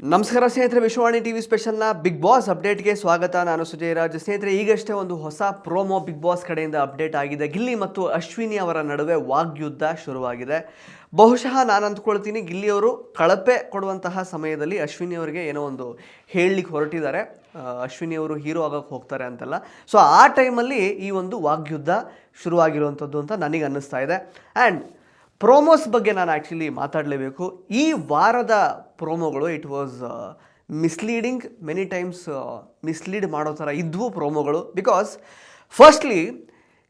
ನಮಸ್ಕಾರ ಸ್ನೇಹಿತರೆ, Vishwavani TV ಸ್ಪೆಷಲ್ನ big boss ಅಪ್ಡೇಟ್ಗೆ ಸ್ವಾಗತ. ನಾನು ಸುಜಯ್ ರಾಜ್. ಸ್ನೇಹಿತರೆ, ಈಗಷ್ಟೇ ಒಂದು ಹೊಸ ಪ್ರೋಮೋ ಬಿಗ್ ಬಾಸ್ ಕಡೆಯಿಂದ ಅಪ್ಡೇಟ್ ಆಗಿದೆ. ಗಿಲ್ಲಿ ಮತ್ತು ಅಶ್ವಿನಿ ಅವರ ನಡುವೆ ವಾಗ್ಯುದ್ಧ ಶುರುವಾಗಿದೆ. ಬಹುಶಃ ನಾನು ಅಂದ್ಕೊಳ್ತೀನಿ ಗಿಲ್ಲಿಯವರು ಕಳಪೆ ಕೊಡುವಂತಹ ಸಮಯದಲ್ಲಿ ಅಶ್ವಿನಿ ಅವರಿಗೆ ಏನೋ ಒಂದು ಹೇಳಲಿಕ್ಕೆ ಹೊರಟಿದ್ದಾರೆ. ಅಶ್ವಿನಿ ಅವರು ಹೀರೋ ಆಗೋಕ್ಕೆ ಹೋಗ್ತಾರೆ ಅಂತೆಲ್ಲ. ಸೊ ಆ ಟೈಮಲ್ಲಿ ಈ ಒಂದು ವಾಗ್ಯುದ್ಧ ಶುರುವಾಗಿರುವಂಥದ್ದು ಅಂತ ನನಗೆ ಅನ್ನಿಸ್ತಾ ಇದೆ. ಆ್ಯಂಡ್ ಪ್ರೋಮೋಸ್ ಬಗ್ಗೆ ನಾನು ಆ್ಯಕ್ಚುಲಿ ಮಾತಾಡಲೇಬೇಕು. ಈ ವಾರದ ಪ್ರೋಮೋಗಳು it was misleading, many times mislead ಮಾಡೋ ಥರ ಇದ್ವು ಪ್ರೋಮೋಗಳು. ಬಿಕಾಸ್ ಫಸ್ಟ್ಲಿ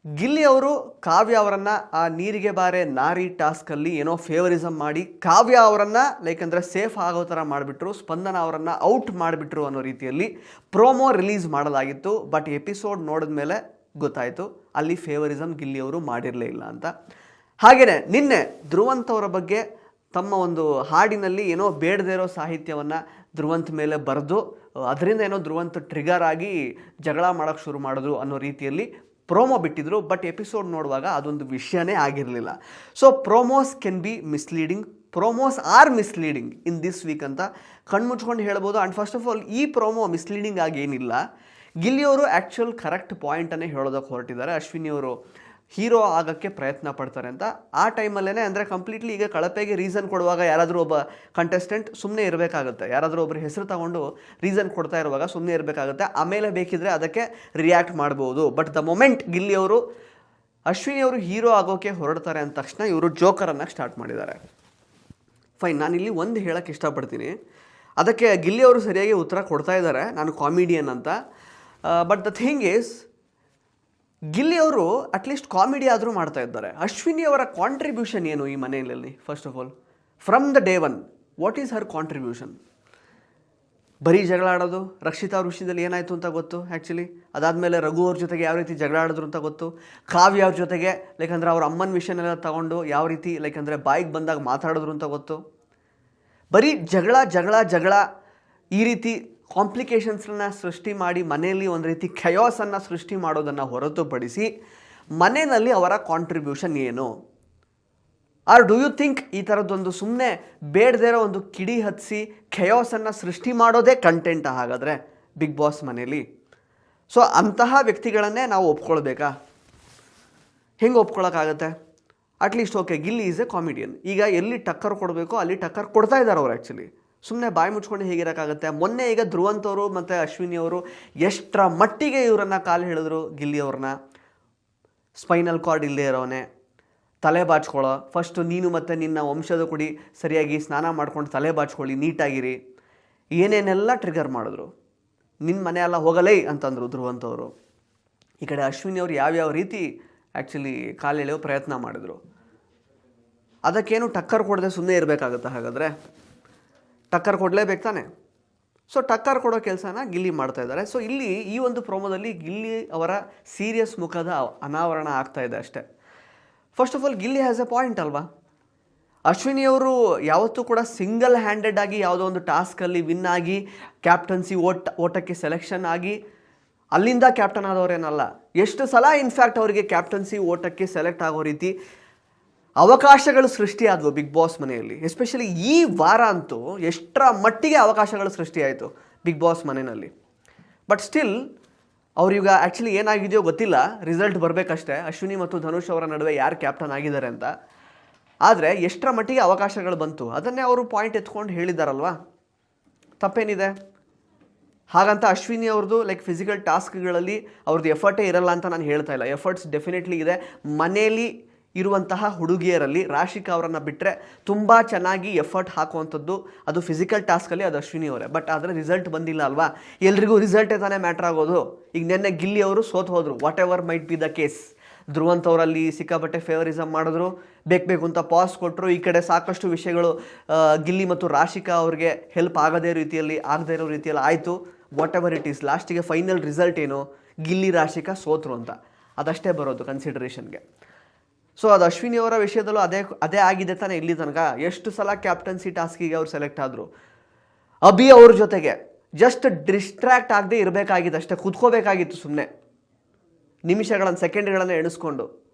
ಗಿಲ್ಲಿ ಅವರು ಕಾವ್ಯ ಅವರನ್ನು ಆ ನೀರಿಗೆ ಬಾರೆ ನಾರಿ ಟಾಸ್ಕಲ್ಲಿ ಏನೋ ಫೇವರಿಸಮ್ ಮಾಡಿ ಕಾವ್ಯ ಅವರನ್ನು ಅಂದರೆ ಸೇಫ್ ಆಗೋ ಥರ ಮಾಡಿಬಿಟ್ರು, ಸ್ಪಂದನ ಅವರನ್ನು ಔಟ್ ಮಾಡಿಬಿಟ್ರು ಅನ್ನೋ ರೀತಿಯಲ್ಲಿ ಪ್ರೋಮೋ ರಿಲೀಸ್ ಮಾಡಲಾಗಿತ್ತು. ಬಟ್ ಎಪಿಸೋಡ್ ನೋಡಿದ ಮೇಲೆ ಗೊತ್ತಾಯಿತು ಅಲ್ಲಿ ಫೇವರಿಸಮ್ ಗಿಲ್ಲಿಯವರು ಮಾಡಿರಲೇ ಇಲ್ಲ ಅಂತ. ಹಾಗೆಯೇ ನಿನ್ನೆ ಧ್ರುವಂತ್ ಅವರ ಬಗ್ಗೆ ತಮ್ಮ ಒಂದು ಹಾಡಿನಲ್ಲಿ ಏನೋ ಬೇಡದೇ ಇರೋ ಸಾಹಿತ್ಯವನ್ನು ಧ್ರುವಂತ್ ಮೇಲೆ ಬರೆದು ಅದರಿಂದ ಏನೋ ಧ್ರುವಂತ್ ಟ್ರಿಗರ್ ಆಗಿ ಜಗಳ ಮಾಡೋಕ್ಕೆ ಶುರು ಮಾಡಿದ್ರು ಅನ್ನೋ ರೀತಿಯಲ್ಲಿ ಪ್ರೋಮೋ ಬಿಟ್ಟಿದ್ರು. ಬಟ್ ಎಪಿಸೋಡ್ ನೋಡುವಾಗ ಅದೊಂದು ವಿಷಯನೇ ಆಗಿರಲಿಲ್ಲ. So promos can be misleading, promos are misleading in this week ಅಂತ ಕಣ್ಮುಚ್ಕೊಂಡು ಹೇಳ್ಬೋದು. ಆ್ಯಂಡ್ ಫಸ್ಟ್ ಆಫ್ ಆಲ್ ಈ ಪ್ರೋಮೋ ಮಿಸ್ಲೀಡಿಂಗ್ ಆಗಿ ಏನಿಲ್ಲ. ಗಿಲ್ಲಿಯವರು ಆ್ಯಕ್ಚುಯಲ್ ಕರೆಕ್ಟ್ ಪಾಯಿಂಟನ್ನೇ ಹೇಳೋದಕ್ಕೆ ಹೊರಟಿದ್ದಾರೆ. ಅಶ್ವಿನಿಯವರು ಹೀರೋ ಆಗೋಕ್ಕೆ ಪ್ರಯತ್ನ ಪಡ್ತಾರೆ ಅಂತ. ಆ ಟೈಮಲ್ಲೇ ಅಂದರೆ ಕಂಪ್ಲೀಟ್ಲಿ ಈಗ ಕಳಪೆಗೆ ರೀಸನ್ ಕೊಡುವಾಗ ಯಾರಾದರೂ ಒಬ್ಬ ಕಂಟೆಸ್ಟೆಂಟ್ ಸುಮ್ಮನೆ ಇರಬೇಕಾಗುತ್ತೆ. ಯಾರಾದರೂ ಒಬ್ಬರು ಹೆಸರು ತಗೊಂಡು ರೀಸನ್ ಕೊಡ್ತಾ ಇರುವಾಗ ಸುಮ್ಮನೆ ಇರಬೇಕಾಗುತ್ತೆ. ಆಮೇಲೆ ಬೇಕಿದ್ರೆ ಅದಕ್ಕೆ ರಿಯಾಕ್ಟ್ ಮಾಡ್ಬೋದು. ಬಟ್ ದ ಮೊಮೆಂಟ್ ಗಿಲ್ಲಿಯವರು ಅಶ್ವಿನಿಯವರು ಹೀರೋ ಆಗೋಕ್ಕೆ ಹೊರಡ್ತಾರೆ ಅಂದ ತಕ್ಷಣ ಇವರು ಜೋಕರನ್ನು ಸ್ಟಾರ್ಟ್ ಮಾಡಿದ್ದಾರೆ. ಫೈನ್, ನಾನಿಲ್ಲಿ ಒಂದು ಹೇಳೋಕ್ಕೆ ಇಷ್ಟಪಡ್ತೀನಿ. ಅದಕ್ಕೆ ಗಿಲ್ಲಿಯವರು ಸರಿಯಾಗಿ ಉತ್ತರ ಕೊಡ್ತಾ ಇದ್ದಾರೆ, ನಾನು ಕಾಮಿಡಿಯನ್ ಅಂತ. ಬಟ್ ದ ಥಿಂಗ್ ಈಸ್, ಗಿಲ್ಲಿಯವರು ಅಟ್ಲೀಸ್ಟ್ ಕಾಮಿಡಿ ಆದರೂ ಮಾಡ್ತಾ ಇದ್ದಾರೆ. ಅಶ್ವಿನಿ ಅವರ ಕಾಂಟ್ರಿಬ್ಯೂಷನ್ ಏನು ಈ ಮನೆಯಲ್ಲಿ? First of all from the day one what is her contribution? ಬರೀ ಜಗಳ ಆಡೋದು. ರಕ್ಷಿತಾ ಅವ್ರ ವಿಷಯದಲ್ಲಿ ಏನಾಯಿತು ಅಂತ ಗೊತ್ತು ಆ್ಯಕ್ಚುಲಿ. ಅದಾದಮೇಲೆ ರಘು ಅವ್ರ ಜೊತೆಗೆ ಯಾವ ರೀತಿ ಜಗಳ ಆಡಿದ್ರು ಅಂತ ಗೊತ್ತು. ಕಾವ್ಯ ಅವ್ರ ಜೊತೆಗೆ ಅಂದರೆ ಅವ್ರ ಅಮ್ಮನ ವಿಷಯನೆಲ್ಲ ತಗೊಂಡು ಯಾವ ರೀತಿ ಅಂದರೆ ಬಾಯಿಗೆ ಬಂದಾಗ ಮಾತಾಡಿದ್ರು ಅಂತ ಗೊತ್ತು. ಬರೀ ಜಗಳ ಜಗಳ ಜಗಳ ಈ ರೀತಿ ಕಾಂಪ್ಲಿಕೇಶನ್ಸನ್ನು ಸೃಷ್ಟಿ ಮಾಡಿ ಮನೆಯಲ್ಲಿ ಒಂದು ರೀತಿ ಖಯಾಸನ್ನು ಸೃಷ್ಟಿ ಮಾಡೋದನ್ನು ಹೊರತುಪಡಿಸಿ ಮನೆಯಲ್ಲಿ ಅವರ ಕಾಂಟ್ರಿಬ್ಯೂಷನ್ ಏನು? ಆರ್ ಡು ಯು ಥಿಂಕ್ ಈ ಥರದ್ದೊಂದು ಸುಮ್ಮನೆ ಬೇಡದೇ ಇರೋ ಒಂದು ಕಿಡಿ ಹತ್ತಿಸಿ ಖಯಾಸನ್ನು ಸೃಷ್ಟಿ ಮಾಡೋದೇ ಕಂಟೆಂಟ್ ಹಾಗಾದರೆ ಬಿಗ್ ಬಾಸ್ ಮನೇಲಿ? ಸೊ ಅಂತಹ ವ್ಯಕ್ತಿಗಳನ್ನೇ ನಾವು ಒಪ್ಕೊಳ್ಬೇಕಾ? ಹೆಂಗೆ ಒಪ್ಕೊಳ್ಳೋಕ್ಕಾಗತ್ತೆ? At least okay, Gilli is a comedian. ಈಗ ಎಲ್ಲಿ ಟಕ್ಕರ್ ಕೊಡಬೇಕೋ ಅಲ್ಲಿ ಟಕ್ಕರ್ ಕೊಡ್ತಾ ಇದ್ದಾರೆ ಅವ್ರು. ಆ್ಯಕ್ಚುಲಿ ಸುಮ್ಮನೆ ಬಾಯಿ ಮುಚ್ಕೊಂಡು ಹೇಗಿರೋಕ್ಕಾಗುತ್ತೆ? ಮೊನ್ನೆ ಈಗ ಧ್ರುವಂತ್ ಅವರು ಮತ್ತು ಅಶ್ವಿನಿ ಅವರು ಎಷ್ಟರ ಮಟ್ಟಿಗೆ ಇವರನ್ನು ಕಾಲು ಹೇಳಿದ್ರು ಗಿಲ್ಲಿಯವ್ರನ್ನ. ಸ್ಪೈನಲ್ ಕಾರ್ಡ್ ಇಲ್ಲದೆ ಇರೋನೆ, ತಲೆ ಬಾಚ್ಕೊಳ್ಳೋ, ಫಸ್ಟು ನೀನು ಮತ್ತು ನಿನ್ನ ವಂಶದ ಕುಡಿ ಸರಿಯಾಗಿ ಸ್ನಾನ ಮಾಡ್ಕೊಂಡು ತಲೆ ಬಾಚ್ಕೊಳ್ಳಿ, ನೀಟಾಗಿರಿ, ಏನೇನೆಲ್ಲ ಟ್ರಿಗರ್ ಮಾಡಿದ್ರು. ನಿನ್ನ ಮನೆ ಎಲ್ಲ ಹೋಗಲೇ ಅಂತಂದರು ಧ್ರುವಂತ್ ಅವರು. ಈ ಕಡೆ ಅಶ್ವಿನಿ ಅವರು ಯಾವ್ಯಾವ ರೀತಿ ಆ್ಯಕ್ಚುಲಿ ಕಾಲು ಎಳೆಯೋ ಪ್ರಯತ್ನ ಮಾಡಿದ್ರು. ಅದಕ್ಕೇನು ಟಕ್ಕರ್ ಕೊಡದೆ ಸುಮ್ಮನೆ ಇರಬೇಕಾಗುತ್ತೆ? ಹಾಗಾದರೆ ಟಕ್ಕರ್ ಕೊಡಲೇಬೇಕು ತಾನೆ. ಸೊ ಟಕ್ಕರ್ ಕೊಡೋ ಕೆಲಸನ ಗಿಲ್ಲಿ ಮಾಡ್ತಾ ಇದ್ದಾರೆ. ಸೊ ಇಲ್ಲಿ ಈ ಒಂದು ಪ್ರೋಮೋದಲ್ಲಿ ಗಿಲ್ಲಿ ಅವರ ಸೀರಿಯಸ್ ಮುಖದ ಅನಾವರಣ ಆಗ್ತಾ ಇದೆ ಅಷ್ಟೇ. First of all Gilli has A point ಅಲ್ವಾ? ಅಶ್ವಿನಿಯವರು ಯಾವತ್ತೂ ಕೂಡ ಸಿಂಗಲ್ ಹ್ಯಾಂಡೆಡ್ ಆಗಿ ಯಾವುದೋ ಒಂದು ಟಾಸ್ಕಲ್ಲಿ ವಿನ್ ಆಗಿ ಕ್ಯಾಪ್ಟನ್ಸಿ ಓಟಕ್ಕೆ ಸೆಲೆಕ್ಷನ್ ಆಗಿ ಅಲ್ಲಿಂದ ಕ್ಯಾಪ್ಟನ್ ಆದವರೇನಲ್ಲ. ಎಷ್ಟು ಸಲ ಇನ್ಫ್ಯಾಕ್ಟ್ ಅವರಿಗೆ ಕ್ಯಾಪ್ಟನ್ಸಿ ಓಟಕ್ಕೆ ಸೆಲೆಕ್ಟ್ ಆಗೋ ರೀತಿ ಅವಕಾಶಗಳು ಸೃಷ್ಟಿಯಾದವು ಬಿಗ್ ಬಾಸ್ ಮನೆಯಲ್ಲಿ. ಎಸ್ಪೆಷಲಿ ಈ ವಾರ ಅಂತೂ ಎಷ್ಟರ ಮಟ್ಟಿಗೆ ಅವಕಾಶಗಳು ಸೃಷ್ಟಿಯಾಯಿತು ಬಿಗ್ ಬಾಸ್ ಮನೆಯಲ್ಲಿ. ಬಟ್ ಸ್ಟಿಲ್ ಅವ್ರೀಗ ಆ್ಯಕ್ಚುಲಿ ಏನಾಗಿದೆಯೋ ಗೊತ್ತಿಲ್ಲ, ರಿಸಲ್ಟ್ ಬರಬೇಕಷ್ಟೇ ಅಶ್ವಿನಿ ಮತ್ತು ಧನುಷ್ ಅವರ ನಡುವೆ ಯಾರು ಕ್ಯಾಪ್ಟನ್ ಆಗಿದ್ದಾರೆ ಅಂತ. ಆದರೆ ಎಷ್ಟರ ಮಟ್ಟಿಗೆ ಅವಕಾಶಗಳು ಬಂತು ಅದನ್ನೇ ಅವರು ಪಾಯಿಂಟ್ ಎತ್ಕೊಂಡು ಹೇಳಿದ್ದಾರಲ್ವಾ. ತಪ್ಪೇನಿದೆ? ಹಾಗಂತ ಅಶ್ವಿನಿ ಅವ್ರದ್ದು ಫಿಸಿಕಲ್ ಟಾಸ್ಕ್ಗಳಲ್ಲಿ ಅವ್ರದ್ದು ಎಫರ್ಟೇ ಇರಲ್ಲ ಅಂತ ನಾನು ಹೇಳ್ತಾ ಇಲ್ಲ. ಎಫರ್ಟ್ಸ್ ಡೆಫಿನೆಟ್ಲಿ ಇದೆ. ಮನೆಯಲ್ಲಿ ಇರುವಂತಹ ಹುಡುಗಿಯರಲ್ಲಿ ರಾಶಿಕಾ ಅವರನ್ನು ಬಿಟ್ಟರೆ ತುಂಬ ಚೆನ್ನಾಗಿ ಎಫರ್ಟ್ ಹಾಕುವಂಥದ್ದು ಅದು ಫಿಸಿಕಲ್ ಟಾಸ್ಕಲ್ಲಿ ಅದು ಅಶ್ವಿನಿ ಅವರೇ. ಬಟ್ ಆದರೆ ರಿಸಲ್ಟ್ ಬಂದಿಲ್ಲ ಅಲ್ವಾ? ಎಲ್ರಿಗೂ ರಿಸಲ್ಟೇ ತಾನೇ ಮ್ಯಾಟ್ರ್ ಆಗೋದು. ಈಗ ನಿನ್ನೆ ಗಿಲ್ಲಿ ಅವರು ಸೋತು ಹೋದರು. What ever might be the case. Dhruvanth ಅವರಲ್ಲಿ ಸಿಕ್ಕಾಪಟ್ಟೆ ಫೇವರಿಸಮ್ ಮಾಡಿದ್ರು, ಬೇಕು ಅಂತ ಪಾಸ್ ಕೊಟ್ಟರು. ಈ ಕಡೆ ಸಾಕಷ್ಟು ವಿಷಯಗಳು ಗಿಲ್ಲಿ ಮತ್ತು ರಾಶಿಕಾ ಅವ್ರಿಗೆ ಹೆಲ್ಪ್ ಆಗದೇ ಇರೋ ರೀತಿಯಲ್ಲಿ ಆಯಿತು. ವಾಟ್ ಎವರ್ ಇಟ್ ಈಸ್, ಲಾಸ್ಟಿಗೆ ಫೈನಲ್ ರಿಸಲ್ಟ್ ಏನು? ಗಿಲ್ಲಿ ರಾಶಿಕಾ ಸೋತರು ಅಂತ ಅದಷ್ಟೇ ಬರೋದು ಕನ್ಸಿಡರೇಷನ್ಗೆ. ಸೊ ಅದು ಅಶ್ವಿನಿ ಅವರ ವಿಷಯದಲ್ಲೂ ಅದೇ ಆಗಿದೆ ತಾನೇ ಇಲ್ಲಿ ತನಕ. ಎಷ್ಟು ಸಲ ಕ್ಯಾಪ್ಟನ್ಸಿ ಟಾಸ್ಕಿಗೆ ಅವ್ರು ಸೆಲೆಕ್ಟ್ ಆದರು. ಅಭಿ ಅವ್ರ ಜೊತೆಗೆ ಜಸ್ಟ್ ಡಿಸ್ಟ್ರ್ಯಾಕ್ಟ್ ಆಗದೆ ಇರಬೇಕಾಗಿತ್ತು ಅಷ್ಟೇ, ಕೂತ್ಕೋಬೇಕಾಗಿತ್ತು ಸುಮ್ಮನೆ. ನಿಮಿಷಗಳನ್ನು ಸೆಕೆಂಡ್ಗಳನ್ನು ಎಣಿಸ್ಕೊಂಡು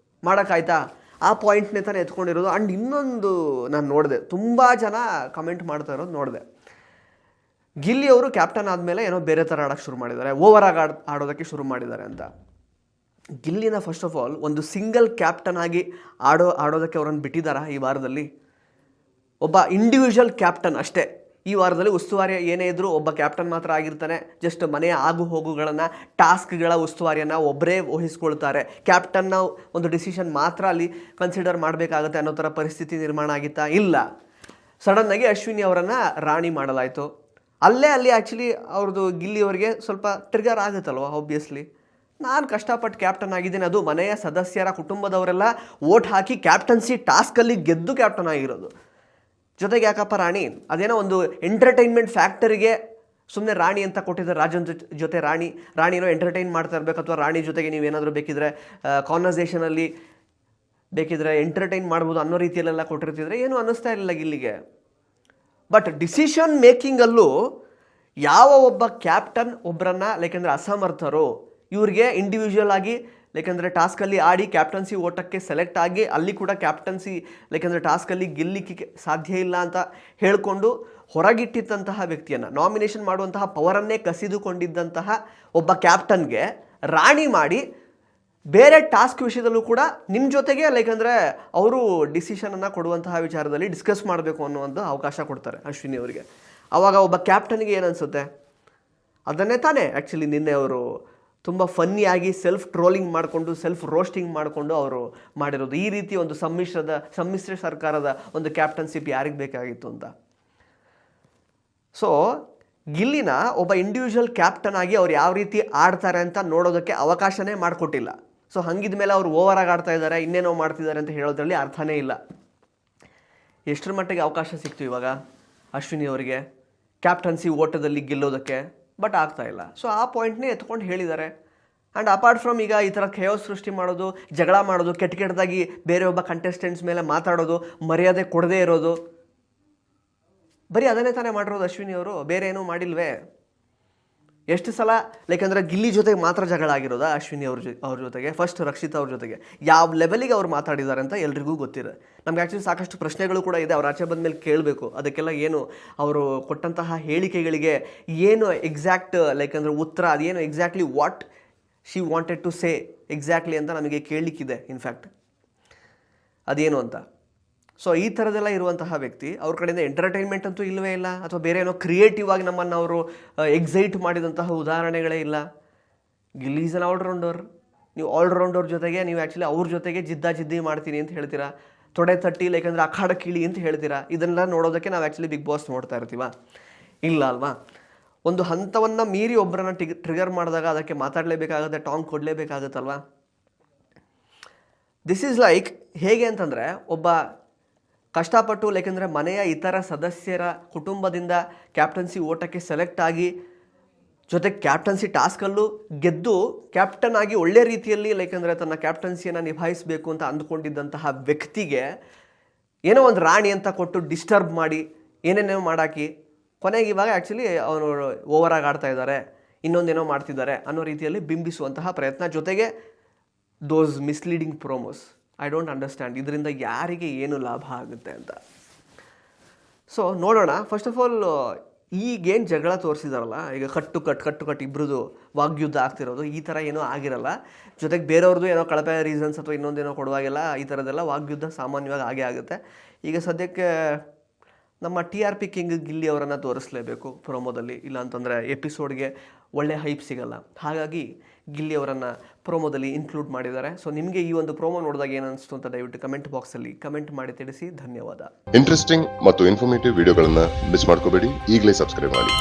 ಮಾಡೋಕ್ಕಾಯ್ತಾ? ಆ ಪಾಯಿಂಟ್ನೇ ತಾನೇ ಎತ್ಕೊಂಡಿರೋದು. ಆ್ಯಂಡ್ ಇನ್ನೊಂದು ನಾನು ನೋಡಿದೆ, ತುಂಬ ಜನ ಕಮೆಂಟ್ ಮಾಡ್ತಾ ಇರೋದು ನೋಡಿದೆ. ಗಿಲ್ಲಿ ಅವರು ಕ್ಯಾಪ್ಟನ್ ಆದಮೇಲೆ ಏನೋ ಬೇರೆ ಥರ ಆಡೋಕ್ಕೆ ಶುರು ಮಾಡಿದ್ದಾರೆ, ಓವರಾಗಿ ಆಡೋದಕ್ಕೆ ಶುರು ಮಾಡಿದ್ದಾರೆ ಅಂತ. ಗಿಲ್ಲಿನ ಫಸ್ಟ್ ಆಫ್ ಆಲ್ ಒಂದು ಸಿಂಗಲ್ ಕ್ಯಾಪ್ಟನ್ ಆಗಿ ಆಡೋದಕ್ಕೆ ಅವರನ್ನು ಬಿಟ್ಟಿದ್ದಾರಾ ಈ ವಾರದಲ್ಲಿ? ಒಬ್ಬ ಇಂಡಿವಿಜುವಲ್ ಕ್ಯಾಪ್ಟನ್ ಅಷ್ಟೇ. ಈ ವಾರದಲ್ಲಿ ಉಸ್ತುವಾರಿ ಏನೇ ಇದ್ದರೂ ಒಬ್ಬ ಕ್ಯಾಪ್ಟನ್ ಮಾತ್ರ ಆಗಿರ್ತಾನೆ. ಜಸ್ಟ್ ಮನೆಯ ಆಗು ಹೋಗುಗಳನ್ನು, ಟಾಸ್ಕ್ಗಳ ಉಸ್ತುವಾರಿಯನ್ನು ಒಬ್ಬರೇ ವಹಿಸ್ಕೊಳ್ತಾರೆ. ಕ್ಯಾಪ್ಟನ್ನ ಒಂದು ಡಿಸಿಷನ್ ಮಾತ್ರ ಅಲ್ಲಿ ಕನ್ಸಿಡರ್ ಮಾಡಬೇಕಾಗುತ್ತೆ ಅನ್ನೋ ಥರ ಪರಿಸ್ಥಿತಿ ನಿರ್ಮಾಣ ಆಗಿತ್ತಾ? ಇಲ್ಲ. ಸಡನ್ನಾಗಿ ಅಶ್ವಿನಿ ಅವರನ್ನು ರಾಣಿ ಮಾಡಲಾಯಿತು. ಅಲ್ಲಿ ಆ್ಯಕ್ಚುಲಿ ಅವ್ರದ್ದು ಗಿಲ್ಲಿಯವರಿಗೆ ಸ್ವಲ್ಪ ಟ್ರಿಗರ್ ಆಗುತ್ತಲ್ವ. ಆಬ್ವಿಯಸ್ಲಿ ನಾನು ಕಷ್ಟಪಟ್ಟು ಕ್ಯಾಪ್ಟನ್ ಆಗಿದ್ದೀನಿ, ಅದು ಮನೆಯ ಸದಸ್ಯರ ಕುಟುಂಬದವರೆಲ್ಲ ವೋಟ್ ಹಾಕಿ ಕ್ಯಾಪ್ಟನ್ಸಿ ಟಾಸ್ಕಲ್ಲಿ ಗೆದ್ದು ಕ್ಯಾಪ್ಟನ್ ಆಗಿರೋದು. ಜೊತೆಗೆ ಯಾಕಪ್ಪ ರಾಣಿ, ಅದೇನೋ ಒಂದು ಎಂಟರ್ಟೈನ್ಮೆಂಟ್ ಫ್ಯಾಕ್ಟರಿಗೆ ಸುಮ್ಮನೆ ರಾಣಿ ಅಂತ ಕೊಟ್ಟಿದ್ದಾರೆ. ರಾಜನ್ ಜೊತೆ ರಾಣಿನೋ ಎಂಟರ್ಟೈನ್ ಮಾಡ್ತಾ ಇರಬೇಕು, ಅಥವಾ ರಾಣಿ ಜೊತೆಗೆ ನೀವೇನಾದರೂ ಬೇಕಿದ್ರೆ ಕಾನ್ವರ್ಸೇಷನಲ್ಲಿ ಬೇಕಿದ್ರೆ ಎಂಟರ್ಟೈನ್ ಮಾಡ್ಬೋದು ಅನ್ನೋ ರೀತಿಯಲ್ಲೆಲ್ಲ ಕೊಟ್ಟಿರ್ತಿದ್ರೆ ಏನು ಅನ್ನಿಸ್ತಾ ಇರಲಿಲ್ಲ ಗಿಲ್ಲಿಗೆ. ಬಟ್ ಡಿಸಿಷನ್ ಮೇಕಿಂಗಲ್ಲೂ ಯಾವ ಒಬ್ಬ ಕ್ಯಾಪ್ಟನ್ ಒಬ್ಬರನ್ನ ಯಾಕೆಂದರೆ ಅಸಮರ್ಥರು, ಇವ್ರಿಗೆ ಇಂಡಿವಿಜುವಲ್ ಆಗಿ ಯಾಕೆಂದರೆ ಟಾಸ್ಕಲ್ಲಿ ಆಡಿ ಕ್ಯಾಪ್ಟನ್ಸಿ ಓಟಕ್ಕೆ ಸೆಲೆಕ್ಟ್ ಆಗಿ ಅಲ್ಲಿ ಕೂಡ ಕ್ಯಾಪ್ಟನ್ಸಿ ಯಾಕೆಂದರೆ ಟಾಸ್ಕಲ್ಲಿ ಗೆಲ್ಲಿಕ್ಕೆ ಸಾಧ್ಯ ಇಲ್ಲ ಅಂತ ಹೇಳಿಕೊಂಡು ಹೊರಗಿಟ್ಟಿದ್ದಂತಹ ವ್ಯಕ್ತಿಯನ್ನು, ನಾಮಿನೇಷನ್ ಮಾಡುವಂತಹ ಪವರನ್ನೇ ಕಸಿದುಕೊಂಡಿದ್ದಂತಹ ಒಬ್ಬ ಕ್ಯಾಪ್ಟನ್ಗೆ ರಾಣಿ ಮಾಡಿ ಬೇರೆ ಟಾಸ್ಕ್ ವಿಷಯದಲ್ಲೂ ಕೂಡ ನಿಮ್ಮ ಜೊತೆಗೆ ಯಾಕೆಂದರೆ ಅವರು ಡಿಸಿಷನನ್ನು ಕೊಡುವಂತಹ ವಿಚಾರದಲ್ಲಿ ಡಿಸ್ಕಸ್ ಮಾಡಬೇಕು ಅನ್ನುವಂಥ ಅವಕಾಶ ಕೊಡ್ತಾರೆ ಅಶ್ವಿನಿ ಅವರಿಗೆ. ಆವಾಗ ಒಬ್ಬ ಕ್ಯಾಪ್ಟನ್ಗೆ ಏನನ್ಸುತ್ತೆ? ಅದನ್ನೇ ತಾನೇ ಆ್ಯಕ್ಚುಲಿ ನಿನ್ನೆ ಅವರು ತುಂಬ ಫನ್ನಿಯಾಗಿ ಸೆಲ್ಫ್ ಟ್ರೋಲಿಂಗ್ ಮಾಡಿಕೊಂಡು ಸೆಲ್ಫ್ ರೋಸ್ಟಿಂಗ್ ಮಾಡಿಕೊಂಡು ಅವರು ಮಾಡಿರೋದು. ಈ ರೀತಿ ಒಂದು ಸಮ್ಮಿಶ್ರ ಸರ್ಕಾರದ ಒಂದು ಕ್ಯಾಪ್ಟನ್ಶಿಪ್ ಯಾರಿಗೆ ಬೇಕಾಗಿತ್ತು ಅಂತ. ಸೊ ಗಿಲ್ಲಿನ ಒಬ್ಬ ಇಂಡಿವಿಜುವಲ್ ಕ್ಯಾಪ್ಟನ್ ಆಗಿ ಅವ್ರು ಯಾವ ರೀತಿ ಆಡ್ತಾರೆ ಅಂತ ನೋಡೋದಕ್ಕೆ ಅವಕಾಶನೇ ಮಾಡಿಕೊಟ್ಟಿಲ್ಲ. ಸೊ ಹಂಗಿದ ಮೇಲೆ ಅವ್ರು ಓವರಾಗಿ ಆಡ್ತಾ ಇದ್ದಾರೆ, ಇನ್ನೇನೋ ಮಾಡ್ತಿದ್ದಾರೆ ಅಂತ ಹೇಳೋದ್ರಲ್ಲಿ ಅರ್ಥನೇ ಇಲ್ಲ. ಎಷ್ಟರ ಮಟ್ಟಿಗೆ ಅವಕಾಶ ಸಿಕ್ತು ಇವಾಗ ಅಶ್ವಿನಿ ಅವರಿಗೆ ಕ್ಯಾಪ್ಟನ್ಸಿ ಓಟದಲ್ಲಿ ಗೆಲ್ಲೋದಕ್ಕೆ? ಬಟ್ ಆಗ್ತಾ ಇಲ್ಲ. ಸೊ ಆ ಪಾಯಿಂಟ್ನೇ ಎತ್ಕೊಂಡು ಹೇಳಿದ್ದಾರೆ. ಆ್ಯಂಡ್ ಅಪಾರ್ಟ್ ಫ್ರಮ್ ಈಗ ಈ ಥರ ಖೇಯೋಸ್ ಸೃಷ್ಟಿ ಮಾಡೋದು, ಜಗಳ ಮಾಡೋದು, ಕೆಟ್ಟದಾಗಿ ಬೇರೆ ಒಬ್ಬ ಕಂಟೆಸ್ಟೆಂಟ್ಸ್ ಮೇಲೆ ಮಾತಾಡೋದು, ಮರ್ಯಾದೆ ಕೊಡದೇ ಇರೋದು, ಬರೀ ಅದನ್ನೇ ತಾನೇ ಮಾಡಿರೋದು ಅಶ್ವಿನಿ ಅವರು, ಬೇರೆ ಏನೂ ಮಾಡಿಲ್ವೇ? ಎಷ್ಟು ಸಲ ಯಾಕಂದರೆ ಗಿಲ್ಲಿ ಜೊತೆಗೆ ಮಾತ್ರ ಜಗಳ ಆಗಿರೋದಾ ಅಶ್ವಿನಿ ಅವ್ರ ಜೊತೆಗೆ? ಫಸ್ಟ್ ರಕ್ಷಿತಾ ಅವ್ರ ಜೊತೆಗೆ ಯಾವ ಲೆವೆಲಿಗೆ ಅವ್ರು ಮಾತಾಡಿದ್ದಾರೆ ಅಂತ ಎಲ್ರಿಗೂ ಗೊತ್ತಿದೆ. ನಮ್ಗೆ ಆ್ಯಕ್ಚುಲಿ ಸಾಕಷ್ಟು ಪ್ರಶ್ನೆಗಳು ಕೂಡ ಇದೆ, ಅವ್ರು ಆಚೆ ಬಂದ ಮೇಲೆ ಕೇಳಬೇಕು. ಅದಕ್ಕೆಲ್ಲ ಏನು ಅವರು ಕೊಟ್ಟಂತಹ ಹೇಳಿಕೆಗಳಿಗೆ ಏನು ಎಕ್ಸಾಕ್ಟ್ ಯಾಕಂದರೆ ಉತ್ತರ, ಅದೇನು exactly what she wanted to say exactly ಅಂತ ನಮಗೆ ಕೇಳಲಿಕ್ಕಿದೆ ಇನ್ಫ್ಯಾಕ್ಟ್, ಅದೇನು ಅಂತ. ಸೊ ಈ ಥರದೆಲ್ಲ ಇರುವಂತಹ ವ್ಯಕ್ತಿ ಅವ್ರ ಕಡೆಯಿಂದ ಎಂಟರ್ಟೈನ್ಮೆಂಟ್ ಅಂತೂ ಇಲ್ಲವೇ ಇಲ್ಲ, ಅಥವಾ ಬೇರೆ ಏನೋ ಕ್ರಿಯೇಟಿವ್ ಆಗಿ ನಮ್ಮನ್ನು ಅವರು ಎಕ್ಸೈಟ್ ಮಾಡಿದಂತಹ ಉದಾಹರಣೆಗಳೇ ಇಲ್ಲ. Gilli is an allrounder. ನೀವು ಆಲ್ರೌಂಡರ್ ಜೊತೆಗೆ ನೀವು ಆ್ಯಕ್ಚುಲಿ ಅವ್ರ ಜೊತೆಗೆ ಜಿದ್ದಿ ಮಾಡ್ತೀನಿ ಅಂತ ಹೇಳ್ತೀರಾ, ತೊಡೆ ತಟ್ಟಿ ಯಾಕಂದರೆ ಅಖಾಡ ಕೀಳಿ ಅಂತ ಹೇಳ್ತೀರಾ. ಇದನ್ನೆಲ್ಲ ನೋಡೋದಕ್ಕೆ ನಾವು ಆ್ಯಕ್ಚುಲಿ ಬಿಗ್ ಬಾಸ್ ನೋಡ್ತಾ ಇರ್ತೀವ? ಇಲ್ಲ ಅಲ್ವಾ? ಒಂದು ಹಂತವನ್ನು ಮೀರಿ ಒಬ್ಬರನ್ನ ಟ್ರಿಗರ್ ಮಾಡಿದಾಗ ಅದಕ್ಕೆ ಮಾತಾಡಲೇಬೇಕಾಗುತ್ತೆ, ಟಾಂಗ್ ಕೊಡಲೇಬೇಕಾಗುತ್ತಲ್ವಾ? ದಿಸ್ ಈಸ್ ಲೈಕ್ ಹೇಗೆ ಅಂತಂದರೆ, ಒಬ್ಬ ಕಷ್ಟಪಟ್ಟು ಯಾಕೆಂದರೆ ಮನೆಯ ಇತರ ಸದಸ್ಯರ ಕುಟುಂಬದಿಂದ ಕ್ಯಾಪ್ಟನ್ಸಿ ಓಟಕ್ಕೆ ಸೆಲೆಕ್ಟ್ ಆಗಿ ಜೊತೆಗೆ ಕ್ಯಾಪ್ಟನ್ಸಿ ಟಾಸ್ಕಲ್ಲೂ ಗೆದ್ದು ಕ್ಯಾಪ್ಟನ್ ಆಗಿ ಒಳ್ಳೆ ರೀತಿಯಲ್ಲಿ ಯಾಕೆಂದರೆ ತನ್ನ ಕ್ಯಾಪ್ಟನ್ಸಿಯನ್ನು ನಿಭಾಯಿಸಬೇಕು ಅಂತ ಅಂದ್ಕೊಂಡಿದ್ದಂತಹ ವ್ಯಕ್ತಿಗೆ ಏನೋ ಒಂದು ರಾಣಿ ಅಂತ ಕೊಟ್ಟು ಡಿಸ್ಟರ್ಬ್ ಮಾಡಿ ಏನೇನೋ ಮಾಡಾಕಿ ಕೊನೆಗೆ ಇವಾಗ ಆ್ಯಕ್ಚುಲಿ ಅವನು ಓವರಾಗಿ ಆಡ್ತಾ ಇದ್ದಾರೆ, ಇನ್ನೊಂದೇನೋ ಮಾಡ್ತಿದ್ದಾರೆ ಅನ್ನೋ ರೀತಿಯಲ್ಲಿ ಬಿಂಬಿಸುವಂತಹ ಪ್ರಯತ್ನ, ಜೊತೆಗೆ ದೋಸ್ misleading promos. I don't understand ಇದರಿಂದ ಯಾರಿಗೆ ಏನು ಲಾಭ ಆಗುತ್ತೆ ಅಂತ. ಸೊ ನೋಡೋಣ. ಫಸ್ಟ್ ಆಫ್ ಆಲ್ ಈಗೇನು ಜಗಳ ತೋರಿಸಿದಾರಲ್ಲ, ಈಗ ಕಟ್ಟು ಇಬ್ಬರದು ವಾಗ್ಯುದ್ಧ ಆಗ್ತಿರೋದು ಈ ಥರ ಏನೂ ಆಗಿರಲ್ಲ. ಜೊತೆಗೆ ಬೇರೆಯವ್ರದ್ದು ಏನೋ ಕಳಪೆ ರೀಸನ್ಸ್ ಅಥವಾ ಇನ್ನೊಂದೇನೋ ಕೊಡುವಾಗೆಲ್ಲ ಈ ಥರದ್ದೆಲ್ಲ ವಾಗ್ಯುದ್ಧ ಸಾಮಾನ್ಯವಾಗಿ ಆಗೇ ಆಗುತ್ತೆ. ಈಗ ಸದ್ಯಕ್ಕೆ ನಮ್ಮ TRP ಕಿಂಗ್ ಗಿಲ್ಲಿ ಅವರನ್ನು ತೋರಿಸಲೇಬೇಕು ಪ್ರೋಮೋದಲ್ಲಿ, ಇಲ್ಲ ಅಂತಂದರೆ ಎಪಿಸೋಡ್ಗೆ ಒಳ್ಳೆ ಹೈಪ್ ಸಿಗಲ್ಲ. ಹಾಗಾಗಿ ಗಿಲ್ಲಿ ಅವರನ್ನು ಪ್ರೋಮೋದಲ್ಲಿ ಇನ್ಕ್ಲೂಡ್ ಮಾಡಿದ್ದಾರೆ. ಸೊ ನಿಮಗೆ ಈ ಒಂದು ಪ್ರೋಮೋ ನೋಡಿದಾಗ ಏನನ್ನಿಸ್ತು ಅಂತ ದಯವಿಟ್ಟು ಕಮೆಂಟ್ ಬಾಕ್ಸಲ್ಲಿ ಕಮೆಂಟ್ ಮಾಡಿ ತಿಳಿಸಿ. ಧನ್ಯವಾದ. ಇಂಟ್ರೆಸ್ಟಿಂಗ್ ಮತ್ತು ಇನ್ಫಾರ್ಮೇಟಿವ್ ವಿಡಿಯೋಗಳನ್ನು ಮಿಸ್ ಮಾಡ್ಕೋಬೇಡಿ, ಈಗಲೇ ಸಬ್ಸ್ಕ್ರೈಬ್ ಮಾಡಿ.